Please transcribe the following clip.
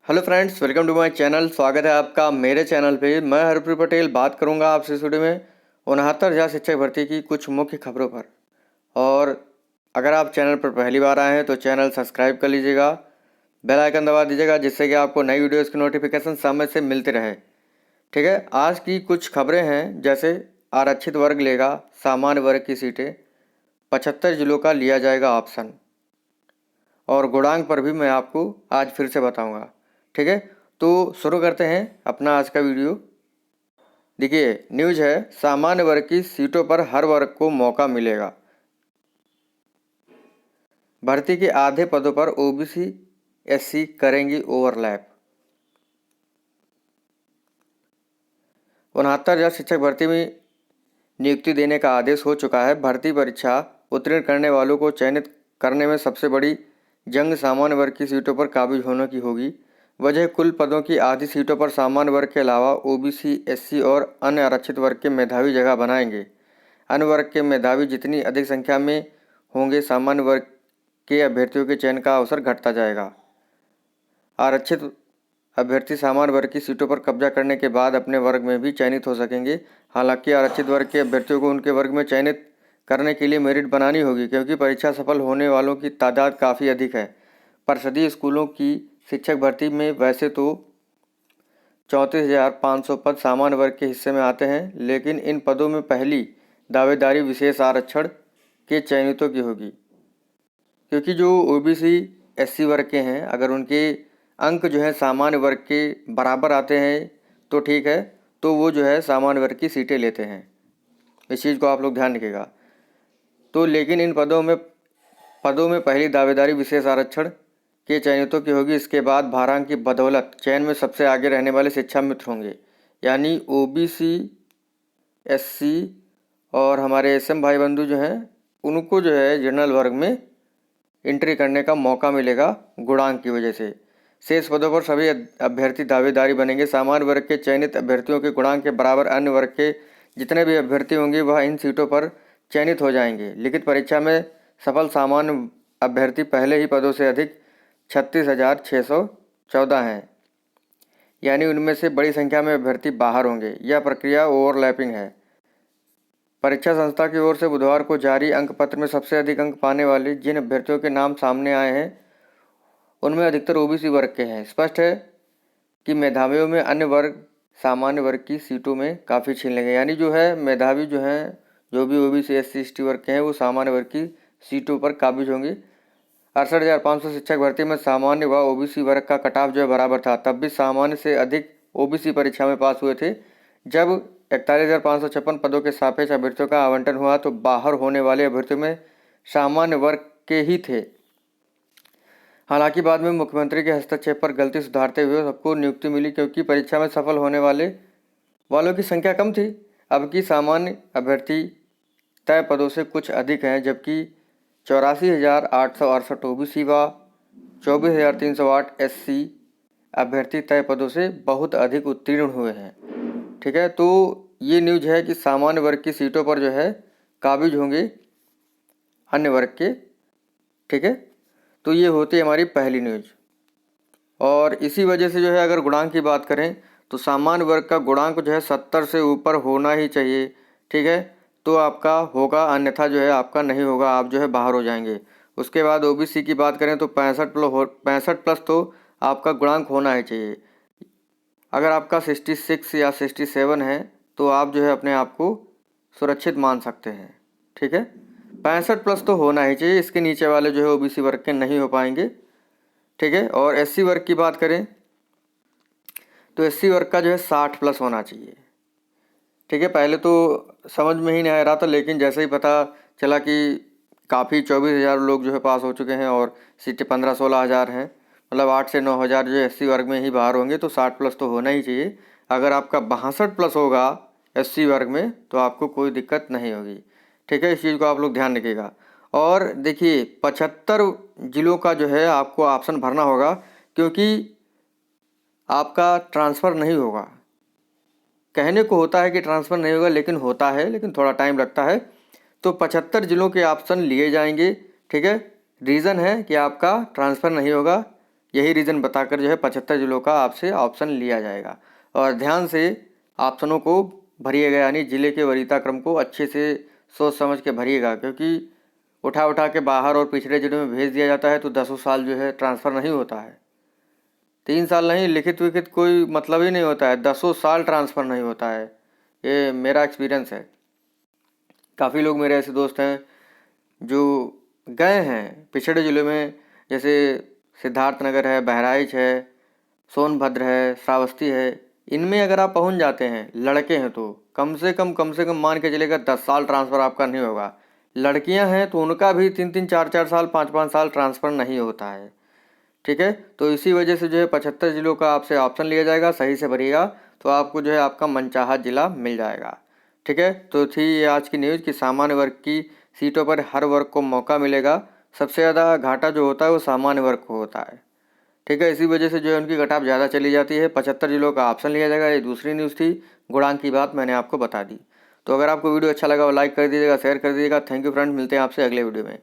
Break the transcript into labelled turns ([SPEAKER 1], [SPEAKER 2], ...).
[SPEAKER 1] Hello friends, welcome to my channel. स्वागत है आपका मेरे चैनल पे। मैं हरप्रीत पटेल बात करूंगा आपसे इस वीडियो में 69,000 शिक्षक भर्ती की कुछ मुख्य खबरों पर। और अगर आप चैनल पर पहली बार आए हैं तो चैनल सब्सक्राइब कर लीजिएगा, बेल आइकन दबा दीजिएगा, जिससे कि आपको नई वीडियोज़ की नोटिफिकेशन समय से मिलते रहे। ठीक है, आज की कुछ खबरें हैं, जैसे आरक्षित वर्ग लेगा सामान्य वर्ग की सीटें, 75 जिलों का लिया जाएगा ऑप्शन, और गुणांक पर भी मैं आपको आज फिर से बताऊंगा। ठीक है, तो शुरू करते हैं अपना आज का वीडियो। देखिए, न्यूज़ है, सामान्य वर्ग की सीटों पर हर वर्ग को मौका मिलेगा। भर्ती के आधे पदों पर ओबीसी एससी करेंगी ओवरलैप। 69,000 शिक्षक भर्ती में नियुक्ति देने का आदेश हो चुका है। भर्ती परीक्षा उत्तीर्ण करने वालों को चयनित करने में सबसे बड़ी जंग सामान्य वर्ग की सीटों पर काबिज होने की होगी। वजह कुल पदों की आधी सीटों पर सामान्य वर्ग के अलावा ओबीसी, एससी और अन्य आरक्षित वर्ग के मेधावी जगह बनाएंगे। अन्य वर्ग के मेधावी जितनी अधिक संख्या में होंगे, सामान्य वर्ग के अभ्यर्थियों के चयन का अवसर घटता जाएगा। आरक्षित अभ्यर्थी सामान्य वर्ग की सीटों पर कब्जा करने के बाद अपने वर्ग में भी चयनित हो सकेंगे। हालांकि आरक्षित वर्ग के अभ्यर्थियों को उनके वर्ग में चयनित करने के लिए मेरिट बनानी होगी, क्योंकि परीक्षा सफल होने वालों की तादाद काफ़ी अधिक है। परिषदीय स्कूलों की शिक्षक भर्ती में वैसे तो 34,500 पद सामान्य वर्ग के हिस्से में आते हैं, लेकिन इन पदों में पहली दावेदारी विशेष आरक्षण के चयनितों की होगी, क्योंकि जो ओबीसी एससी वर्ग के हैं, अगर उनके अंक जो है सामान्य वर्ग के बराबर आते हैं तो ठीक है, तो वो जो है सामान्य वर्ग की सीटें लेते हैं। इस चीज़ को आप लोग ध्यान रखिएगा। तो लेकिन इन पदों में पहली दावेदारी विशेष आरक्षण के चयनितों की होगी। इसके बाद भारांक की बदौलत चयन में सबसे आगे रहने वाले शिक्षा मित्र होंगे, यानी ओबीसी, एससी और हमारे एसएम भाई बंधु जो हैं, उनको जो है जनरल वर्ग में एंट्री करने का मौका मिलेगा गुणांक की वजह से। शेष पदों पर सभी अभ्यर्थी दावेदारी बनेंगे। सामान्य वर्ग के चयनित अभ्यर्थियों के गुणांक के बराबर अन्य वर्ग के जितने भी अभ्यर्थी होंगे वह इन सीटों पर चयनित हो जाएंगे। लिखित परीक्षा में सफल सामान्य अभ्यर्थी पहले ही पदों से अधिक 36,614 हैं, यानी उनमें से बड़ी संख्या में अभ्यर्थी बाहर होंगे। यह प्रक्रिया ओवरलैपिंग है। परीक्षा संस्था की ओर से बुधवार को जारी अंक पत्र में सबसे अधिक अंक पाने वाले जिन अभ्यर्थियों के नाम सामने आए हैं, उनमें अधिकतर ओबीसी वर्ग के हैं। स्पष्ट है कि मेधावियों में अन्य वर्ग सामान्य वर्ग की सीटों में काफ़ी छीन लेंगे, यानी जो है मेधावी जो हैं, जो भी ओबीसी एससी एसटी वर्ग के हैं, वो सामान्य वर्ग की सीटों पर काबिज होंगे। 68,500 शिक्षक भर्ती में सामान्य व ओबीसी वर्ग का कटाव जो है बराबर था, तब भी सामान्य से अधिक ओबीसी परीक्षा में पास हुए थे। जब 41,556 पदों के सापेक्ष अभ्यर्थियों का आवंटन हुआ तो बाहर होने वाले अभ्यर्थियों में सामान्य वर्ग के ही थे। हालांकि बाद में मुख्यमंत्री के हस्तक्षेप पर गलती सुधारते हुए सबको नियुक्ति मिली, क्योंकि परीक्षा में सफल होने वालों की संख्या कम थी। अब की सामान्य अभ्यर्थी तय पदों से कुछ अधिक हैं, जबकि 84,868 ओबीसी व 24,308 एससी अभ्यर्थी तय पदों से बहुत अधिक उत्तीर्ण हुए हैं। ठीक है, तो ये न्यूज़ है कि सामान्य वर्ग की सीटों पर जो है काबिज होंगे अन्य वर्ग के। ठीक है, तो ये होती है हमारी पहली न्यूज़। और इसी वजह से जो है, अगर गुणांक की बात करें तो सामान्य वर्ग का गुणांक जो है 70 से ऊपर होना ही चाहिए। ठीक है, तो आपका होगा, अन्यथा जो है आपका नहीं होगा, आप जो है बाहर हो जाएंगे। उसके बाद ओबीसी की बात करें तो 65 प्लस तो आपका गुणांक होना ही चाहिए। अगर आपका 66 या 67 है तो आप जो है अपने आप को सुरक्षित मान सकते हैं। ठीक है, 65 प्लस तो होना ही चाहिए। इसके नीचे वाले जो है ओबीसी वर्ग के नहीं हो पाएंगे। ठीक है, और एससी वर्ग की बात करें तो एससी वर्ग का जो है 60 प्लस होना चाहिए। ठीक है, पहले तो समझ में ही नहीं आ रहा था, लेकिन जैसे ही पता चला कि काफ़ी 24,000 लोग जो है पास हो चुके हैं और सीटें 15-16 हज़ार हैं, मतलब 8 से 9 हज़ार जो एससी वर्ग में ही बाहर होंगे, तो 60 प्लस तो होना ही चाहिए। अगर आपका 62 प्लस होगा एससी वर्ग में तो आपको कोई दिक्कत नहीं होगी। ठीक है, इस चीज़ को आप लोग ध्यान रखिएगा। और देखिए, 75 जिलों का जो है आपको ऑप्शन भरना होगा, क्योंकि आपका ट्रांसफ़र नहीं होगा। कहने को होता है कि ट्रांसफ़र नहीं होगा, लेकिन होता है, लेकिन थोड़ा टाइम लगता है। तो 75 जिलों के ऑप्शन लिए जाएंगे। ठीक है, रीज़न है कि आपका ट्रांसफ़र नहीं होगा, यही रीज़न बताकर जो है 75 जिलों का आपसे ऑप्शन लिया जाएगा। और ध्यान से ऑप्शनों को भरिएगा, यानी ज़िले के वरीयता क्रम को अच्छे से सोच समझ के भरिएगा, क्योंकि उठा उठा के बाहर और पिछड़े जिलों में भेज दिया जाता है तो 10 साल जो है ट्रांसफ़र नहीं होता है। 3 साल नहीं, लिखित विखित कोई मतलब ही नहीं होता है, 10 साल ट्रांसफ़र नहीं होता है। ये मेरा एक्सपीरियंस है। काफ़ी लोग मेरे ऐसे दोस्त हैं जो गए हैं पिछड़े ज़िलों में, जैसे सिद्धार्थनगर है, बहराइच है, सोनभद्र है, श्रावस्ती है। इनमें अगर आप पहुंच जाते हैं, लड़के हैं, तो कम से कम मान के चलेगा 10 साल ट्रांसफ़र आपका नहीं होगा। लड़कियां हैं तो उनका भी 3-3 4-4 साल 5-5 साल ट्रांसफ़र नहीं होता है। ठीक है, तो इसी वजह से जो है 75 जिलों का आपसे ऑप्शन लिया जाएगा। सही से भरिएगा तो आपको जो है आपका मनचाहा जिला मिल जाएगा। ठीक है, तो थी ये आज की न्यूज़ कि सामान्य वर्ग की सीटों पर हर वर्ग को मौका मिलेगा। सबसे ज़्यादा घाटा जो होता है वो सामान्य वर्ग को होता है। ठीक है, इसी वजह से जो है उनकी कटाव ज़्यादा चली जाती है। 75 जिलों का ऑप्शन लिया जाएगा। ये दूसरी न्यूज़ थी, गुणांक की बात मैंने आपको बता दी। तो अगर आपको वीडियो अच्छा लगा तो लाइक कर दीजिएगा, शेयर कर दीजिएगा। थैंक यू फ्रेंड्स, मिलते हैं आपसे अगले वीडियो में।